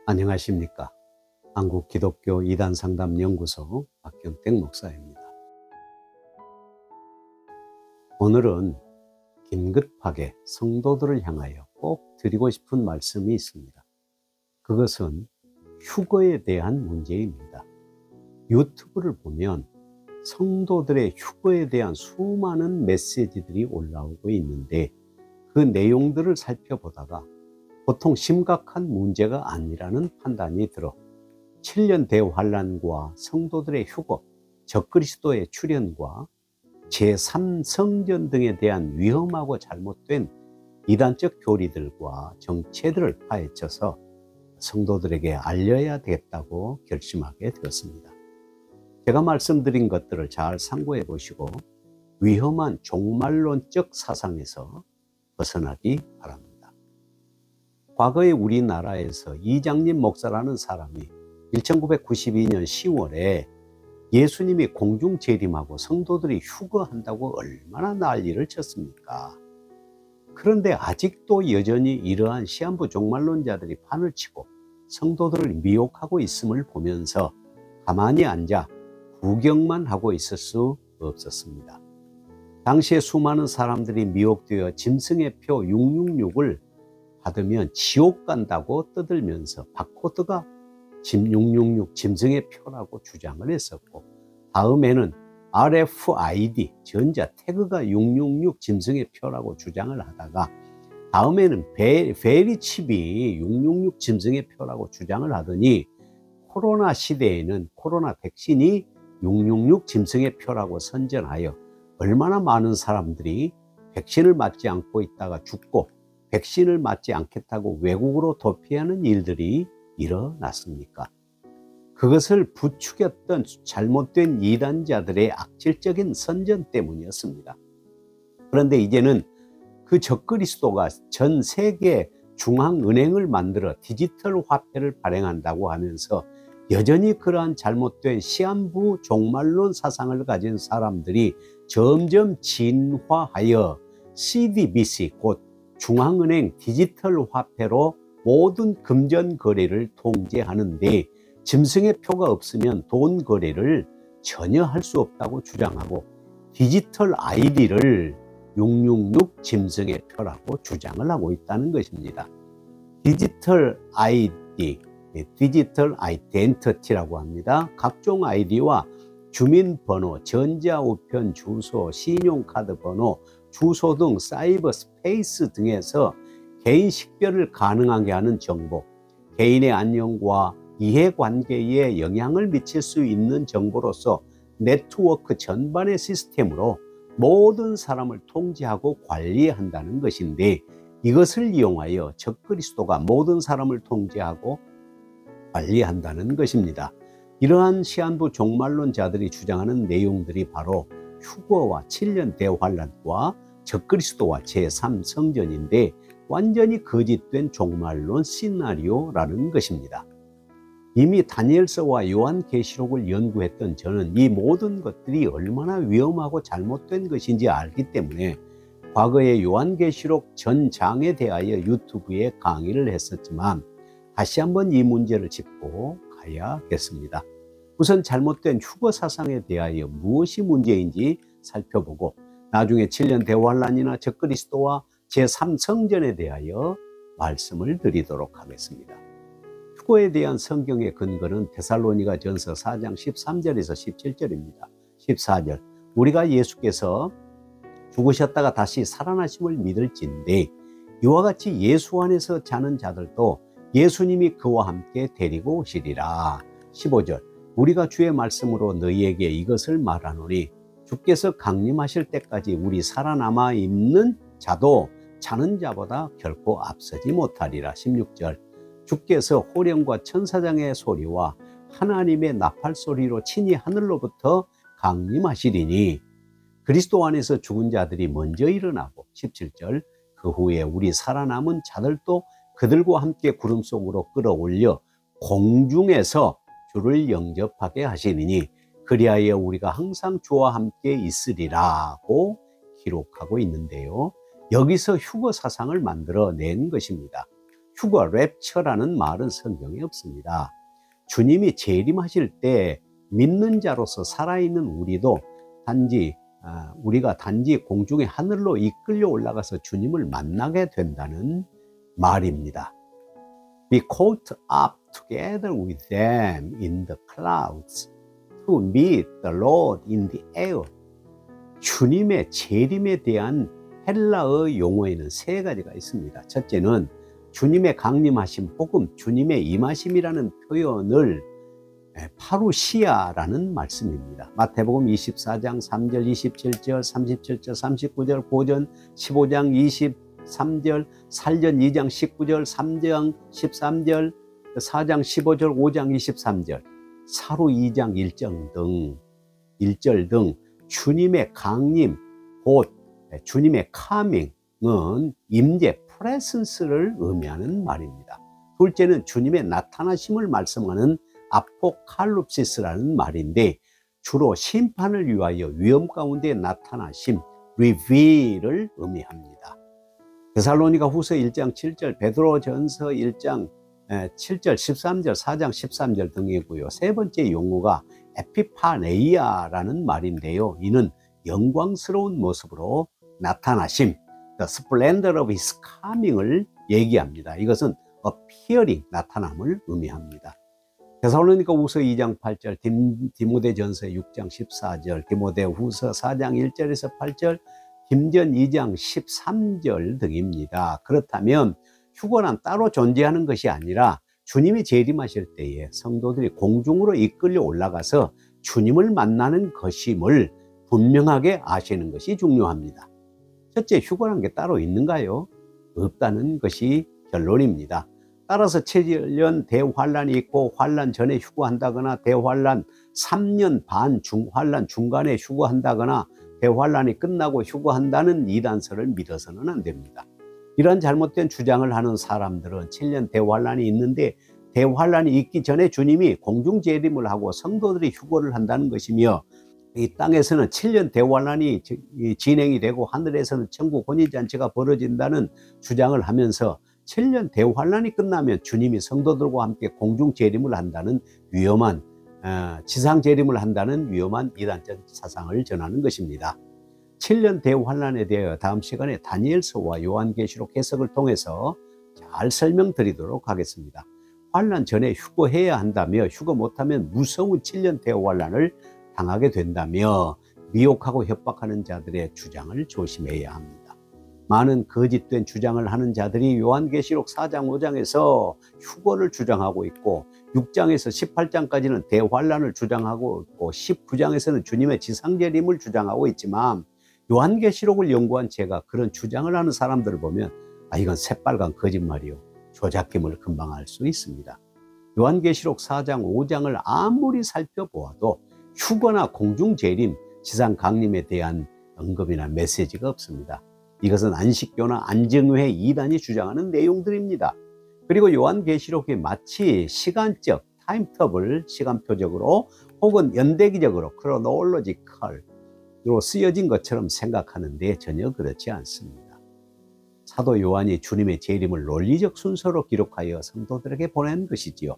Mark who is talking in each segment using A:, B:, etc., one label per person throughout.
A: 안녕하십니까. 한국기독교 이단상담연구소 박경택 목사입니다. 오늘은 긴급하게 성도들을 향하여 꼭 드리고 싶은 말씀이 있습니다. 그것은 휴거에 대한 문제입니다. 유튜브를 보면 성도들의 휴거에 대한 수많은 메시지들이 올라오고 있는데, 그 내용들을 살펴보다가 보통 심각한 문제가 아니라는 판단이 들어 7년 대환란과 성도들의 휴거, 적그리스도의 출현과 제3성전 등에 대한 위험하고 잘못된 이단적 교리들과 정체들을 파헤쳐서 성도들에게 알려야 되겠다고 결심하게 되었습니다. 제가 말씀드린 것들을 잘 참고해 보시고 위험한 종말론적 사상에서 벗어나기 바랍니다. 과거에 우리나라에서 이장림 목사라는 사람이 1992년 10월에 예수님이 공중 재림하고 성도들이 휴거한다고 얼마나 난리를 쳤습니까? 그런데 아직도 여전히 이러한 시한부 종말론자들이 판을 치고 성도들을 미혹하고 있음을 보면서 가만히 앉아 구경만 하고 있을 수 없었습니다. 당시에 수많은 사람들이 미혹되어 짐승의 표 666을 받으면 지옥 간다고 떠들면서 바코드가 666 짐승의 표라고 주장을 했었고, 다음에는 RFID 전자 태그가 666 짐승의 표라고 주장을 하다가, 다음에는 베리칩이 666 짐승의 표라고 주장을 하더니, 코로나 시대에는 코로나 백신이 666 짐승의 표라고 선전하여 얼마나 많은 사람들이 백신을 맞지 않고 있다가 죽고 백신을 맞지 않겠다고 외국으로 도피하는 일들이 일어났습니까? 그것을 부추겼던 잘못된 이단자들의 악질적인 선전 때문이었습니다. 그런데 이제는 그 적그리스도가 전 세계 중앙은행을 만들어 디지털 화폐를 발행한다고 하면서 여전히 그러한 잘못된 시한부 종말론 사상을 가진 사람들이 점점 진화하여 CDBC, 곧 중앙은행 디지털 화폐로 모든 금전 거래를 통제하는데, 짐승의 표가 없으면 돈 거래를 전혀 할 수 없다고 주장하고, 디지털 ID를 666 짐승의 표라고 주장을 하고 있다는 것입니다. 디지털 ID, 디지털 아이덴티티라고 합니다. 각종 아이디와 주민번호, 전자우편 주소, 신용카드 번호, 주소 등 사이버 스페이스 등에서 개인 식별을 가능하게 하는 정보, 개인의 안녕과 이해관계에 영향을 미칠 수 있는 정보로서 네트워크 전반의 시스템으로 모든 사람을 통제하고 관리한다는 것인데, 이것을 이용하여 적그리스도가 모든 사람을 통제하고 관리한다는 것입니다. 이러한 시한부 종말론자들이 주장하는 내용들이 바로 휴거와 7년 대환란과 적그리스도와 제3성전인데, 완전히 거짓된 종말론 시나리오라는 것입니다. 이미 다니엘서와 요한계시록을 연구했던 저는 이 모든 것들이 얼마나 위험하고 잘못된 것인지 알기 때문에 과거에 요한계시록 전 장에 대하여 유튜브에 강의를 했었지만, 다시 한번 이 문제를 짚고 가야겠습니다. 우선 잘못된 휴거 사상에 대하여 무엇이 문제인지 살펴보고, 나중에 7년 대환란이나 적그리스도와 제3성전에 대하여 말씀을 드리도록 하겠습니다. 휴거에 대한 성경의 근거는 데살로니가 전서 4장 13절에서 17절입니다. 14절, 우리가 예수께서 죽으셨다가 다시 살아나심을 믿을진데, 이와 같이 예수 안에서 자는 자들도 예수님이 그와 함께 데리고 오시리라. 15절, 우리가 주의 말씀으로 너희에게 이것을 말하노니 주께서 강림하실 때까지 우리 살아남아 있는 자도 자는 자보다 결코 앞서지 못하리라. 16절, 주께서 호령과 천사장의 소리와 하나님의 나팔 소리로 친히 하늘로부터 강림하시리니 그리스도 안에서 죽은 자들이 먼저 일어나고, 17절, 그 후에 우리 살아남은 자들도 그들과 함께 구름 속으로 끌어올려 공중에서 주를 영접하게 하시리니 그리하여 우리가 항상 주와 함께 있으리라고 기록하고 있는데요, 여기서 휴거 사상을 만들어낸 것입니다. 휴거, 랩처라는 말은 성경에 없습니다. 주님이 재림하실 때 믿는 자로서 살아있는 우리도 우리가 단지 공중의 하늘로 이끌려 올라가서 주님을 만나게 된다는 말입니다. Be caught up together with them in the clouds to meet the Lord in the air. 주님의 재림에 대한 헬라어 용어에는 세 가지가 있습니다. 첫째는 주님의 강림하심 혹은 주님의 임하심이라는 표현을 파루시아라는 말씀입니다. 마태복음 24장 3절 27절 37절 39절 고전 15장 23절 살전 2장 19절 3장 13절 4장 15절 5장 23절 사루 2장 1절 등 주님의 강림 곧 주님의 카밍은 임재 프레센스를 의미하는 말입니다. 둘째는 주님의 나타나심을 말씀하는 아포칼립시스라는 말인데 주로 심판을 위하여 위험 가운데 나타나심 리빌을 의미합니다. 데살로니가 후서 1장 7절 베드로전서 1장 7절 13절 4장 13절 등이고요. 세 번째 용어가 에피파네이아라는 말인데요. 이는 영광스러운 모습으로 나타나심 The splendor of his coming을 얘기합니다. 이것은 appearing 나타남을 의미합니다. 데살로니가 후서 2장 8절 디모데전서 6장 14절 디모데후서 4장 1절에서 8절 김전 2장 13절 등입니다. 그렇다면 휴거란 따로 존재하는 것이 아니라 주님이 재림하실 때에 성도들이 공중으로 이끌려 올라가서 주님을 만나는 것임을 분명하게 아시는 것이 중요합니다. 첫째, 휴거란 게 따로 있는가요? 없다는 것이 결론입니다. 따라서 7년 대환란이 있고 환란 전에 휴거한다거나 대환란 3년 반 환란 중간에 휴거한다거나 대환란이 끝나고 휴거한다는 이단설을 믿어서는 안 됩니다. 이런 잘못된 주장을 하는 사람들은 7년 대환란이 있는데 대환란이 있기 전에 주님이 공중재림을 하고 성도들이 휴거를 한다는 것이며 이 땅에서는 7년 대환란이 진행이 되고 하늘에서는 천국 혼인잔치가 벌어진다는 주장을 하면서 7년 대환란이 끝나면 주님이 성도들과 함께 공중재림을 한다는 위험한 지상재림을 한다는 위험한 이단적 사상을 전하는 것입니다. 7년 대환란에 대하여 다음 시간에 다니엘서와 요한계시록 해석을 통해서 잘 설명드리도록 하겠습니다. 환란 전에 휴거해야 한다며 휴거 못하면 무서운 7년 대환란을 당하게 된다며 미혹하고 협박하는 자들의 주장을 조심해야 합니다. 많은 거짓된 주장을 하는 자들이 요한계시록 4장 5장에서 휴거를 주장하고 있고 6장에서 18장까지는 대환란을 주장하고 있고 19장에서는 주님의 지상재림을 주장하고 있지만 요한계시록을 연구한 제가 그런 주장을 하는 사람들을 보면 이건 새빨간 거짓말이요 조작임을 금방 알 수 있습니다. 요한계시록 4장 5장을 아무리 살펴보아도 휴거나 공중재림, 지상강림에 대한 언급이나 메시지가 없습니다. 이것은 안식교나 안정회 이단이 주장하는 내용들입니다. 그리고 요한계시록이 마치 시간적 타임터블 시간표적으로 혹은 연대기적으로 크로놀로지컬로 쓰여진 것처럼 생각하는데 전혀 그렇지 않습니다. 사도 요한이 주님의 재림을 논리적 순서로 기록하여 성도들에게 보낸 것이지요.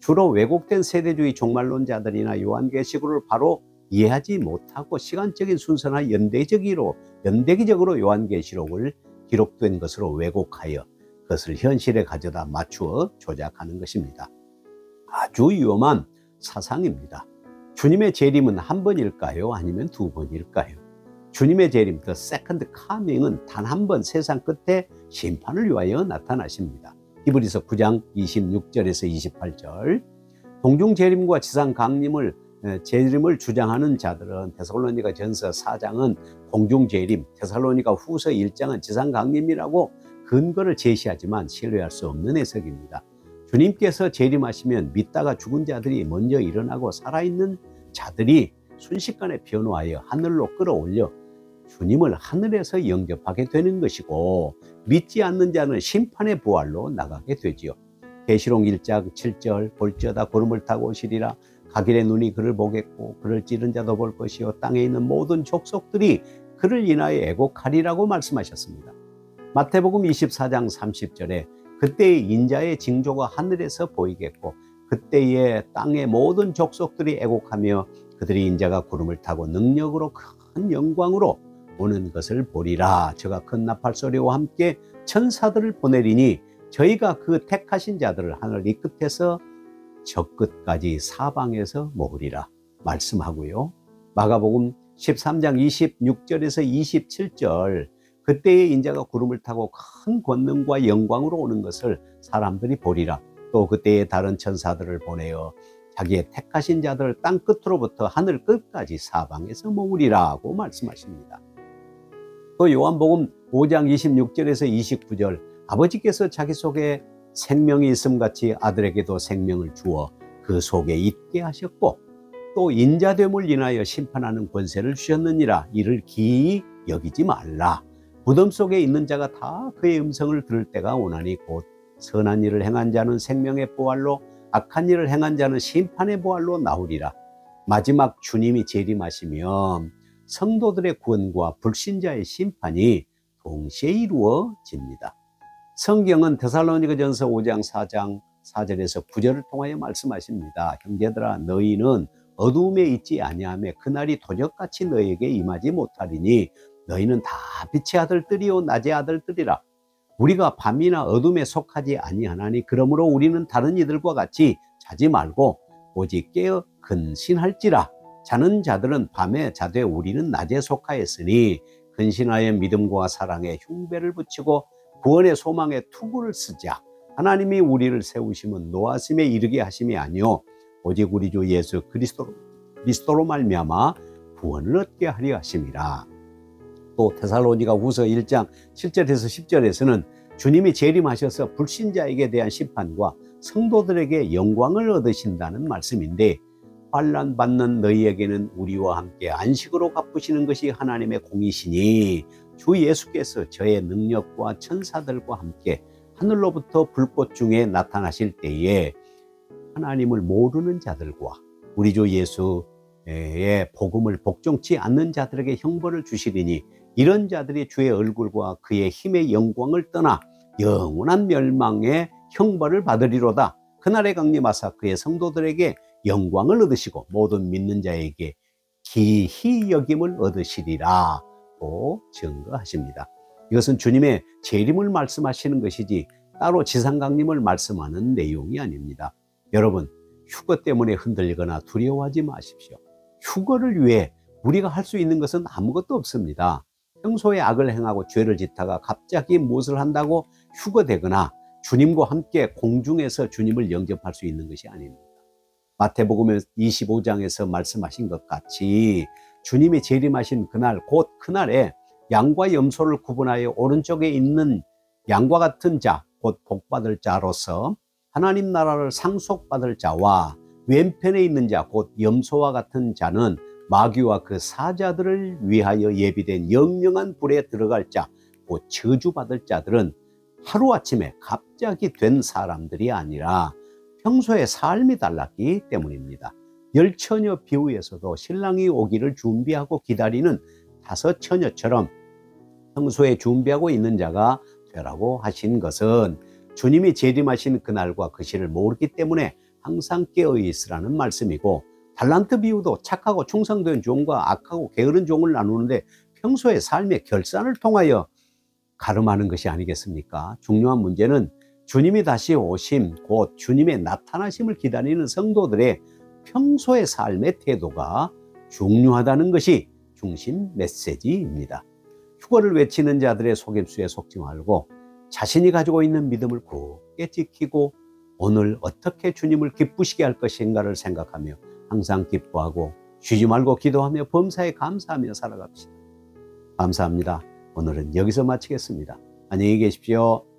A: 주로 왜곡된 세대주의 종말론자들이나 요한계시록을 바로 이해하지 못하고 시간적인 순서나 연대기적으로 요한계시록을 기록된 것으로 왜곡하여 그것을 현실에 가져다 맞추어 조작하는 것입니다. 아주 위험한 사상입니다. 주님의 재림은 한 번일까요? 아니면 두 번일까요? 주님의 재림, The Second Coming은 단 한 번 세상 끝에 심판을 위하여 나타나십니다. 히브리서 9장 26절에서 28절 공중 재림과 지상 강림을 재림을 주장하는 자들은 데살로니가 전서 4장은 공중 재림, 데살로니가 후서 1장은 지상 강림이라고 근거를 제시하지만 신뢰할 수 없는 해석입니다. 주님께서 재림하시면 믿다가 죽은 자들이 먼저 일어나고 살아있는 자들이 순식간에 변화하여 하늘로 끌어올려 주님을 하늘에서 영접하게 되는 것이고 믿지 않는 자는 심판의 부활로 나가게 되지요. 계시록 1장 7절 볼지어다 구름을 타고 오시리라 각일의 눈이 그를 보겠고 그를 찌른 자도 볼 것이요 땅에 있는 모든 족속들이 그를 인하여 애곡하리라고 말씀하셨습니다. 마태복음 24장 30절에 그때의 인자의 징조가 하늘에서 보이겠고 그때의 땅의 모든 족속들이 애곡하며 그들이 인자가 구름을 타고 능력으로 큰 영광으로 오는 것을 보리라. 저가 큰 나팔 소리와 함께 천사들을 보내리니 저희가 그 택하신 자들을 하늘 이 끝에서 저 끝까지 사방에서 모으리라 말씀하고요. 마가복음 13장 26절에서 27절 그때의 인자가 구름을 타고 큰 권능과 영광으로 오는 것을 사람들이 보리라. 또 그때의 다른 천사들을 보내어 자기의 택하신 자들을 땅 끝으로부터 하늘 끝까지 사방에서 모으리라고 말씀하십니다. 또 요한복음 5장 26절에서 29절 아버지께서 자기 속에 생명이 있음같이 아들에게도 생명을 주어 그 속에 있게 하셨고 또 인자됨을 인하여 심판하는 권세를 주셨느니라. 이를 기이 여기지 말라. 무덤 속에 있는 자가 다 그의 음성을 들을 때가 오나니 곧 선한 일을 행한 자는 생명의 부활로 악한 일을 행한 자는 심판의 부활로 나오리라. 마지막 주님이 재림하시면 성도들의 구원과 불신자의 심판이 동시에 이루어집니다. 성경은 데살로니가전서 5장 4장 4절에서 9절을 통하여 말씀하십니다. 형제들아 너희는 어두움에 있지 아니하며 그날이 도적같이 너희에게 임하지 못하리니 너희는 다 빛의 아들들이요 낮의 아들들이라. 우리가 밤이나 어둠에 속하지 아니하나니 그러므로 우리는 다른 이들과 같이 자지 말고 오직 깨어 근신할지라. 자는 자들은 밤에 자되 우리는 낮에 속하였으니 근신하여 믿음과 사랑에 흉배를 붙이고 구원의 소망에 투구를 쓰자. 하나님이 우리를 세우심은 노하심에 이르게 하심이 아니요 오직 우리 주 예수 그리스도로 말미암아 구원을 얻게 하려 하심이라. 또 데살로니가 후서 1장 7절에서 10절에서는 주님이 재림하셔서 불신자에게 대한 심판과 성도들에게 영광을 얻으신다는 말씀인데 환난 받는 너희에게는 우리와 함께 안식으로 갚으시는 것이 하나님의 공이시니 주 예수께서 저의 능력과 천사들과 함께 하늘로부터 불꽃 중에 나타나실 때에 하나님을 모르는 자들과 우리 주 예수의 복음을 복종치 않는 자들에게 형벌을 주시리니 이런 자들이 주의 얼굴과 그의 힘의 영광을 떠나 영원한 멸망의 형벌을 받으리로다. 그날에 강림하사 그의 성도들에게 영광을 얻으시고 모든 믿는 자에게 기히 여김을 얻으시리라 고 증거하십니다. 이것은 주님의 재림을 말씀하시는 것이지 따로 지상강림을 말씀하는 내용이 아닙니다. 여러분, 휴거 때문에 흔들리거나 두려워하지 마십시오. 휴거를 위해 우리가 할 수 있는 것은 아무것도 없습니다. 평소에 악을 행하고 죄를 짓다가 갑자기 무엇을 한다고 휴거되거나 주님과 함께 공중에서 주님을 영접할 수 있는 것이 아닙니다. 마태복음 25장에서 말씀하신 것 같이 주님이 재림하신 그날 곧 그날에 양과 염소를 구분하여 오른쪽에 있는 양과 같은 자 곧 복받을 자로서 하나님 나라를 상속받을 자와 왼편에 있는 자 곧 염소와 같은 자는 마귀와 그 사자들을 위하여 예비된 영영한 불에 들어갈 자 곧 저주받을 자들은 하루아침에 갑자기 된 사람들이 아니라 평소에 삶이 달랐기 때문입니다. 열처녀 비유에서도 신랑이 오기를 준비하고 기다리는 다섯 처녀처럼 평소에 준비하고 있는 자가 되라고 하신 것은 주님이 재림하신 그날과 그 시를 모르기 때문에 항상 깨어 있으라는 말씀이고, 달란트 비유도 착하고 충성된 종과 악하고 게으른 종을 나누는데 평소의 삶의 결산을 통하여 가름하는 것이 아니겠습니까? 중요한 문제는 주님이 다시 오심, 곧 주님의 나타나심을 기다리는 성도들의 평소의 삶의 태도가 중요하다는 것이 중심 메시지입니다. 휴거를 외치는 자들의 속임수에 속지 말고 자신이 가지고 있는 믿음을 굳게 지키고 오늘 어떻게 주님을 기쁘시게 할 것인가를 생각하며 항상 기뻐하고 쉬지 말고 기도하며 범사에 감사하며 살아갑시다. 감사합니다. 오늘은 여기서 마치겠습니다. 안녕히 계십시오.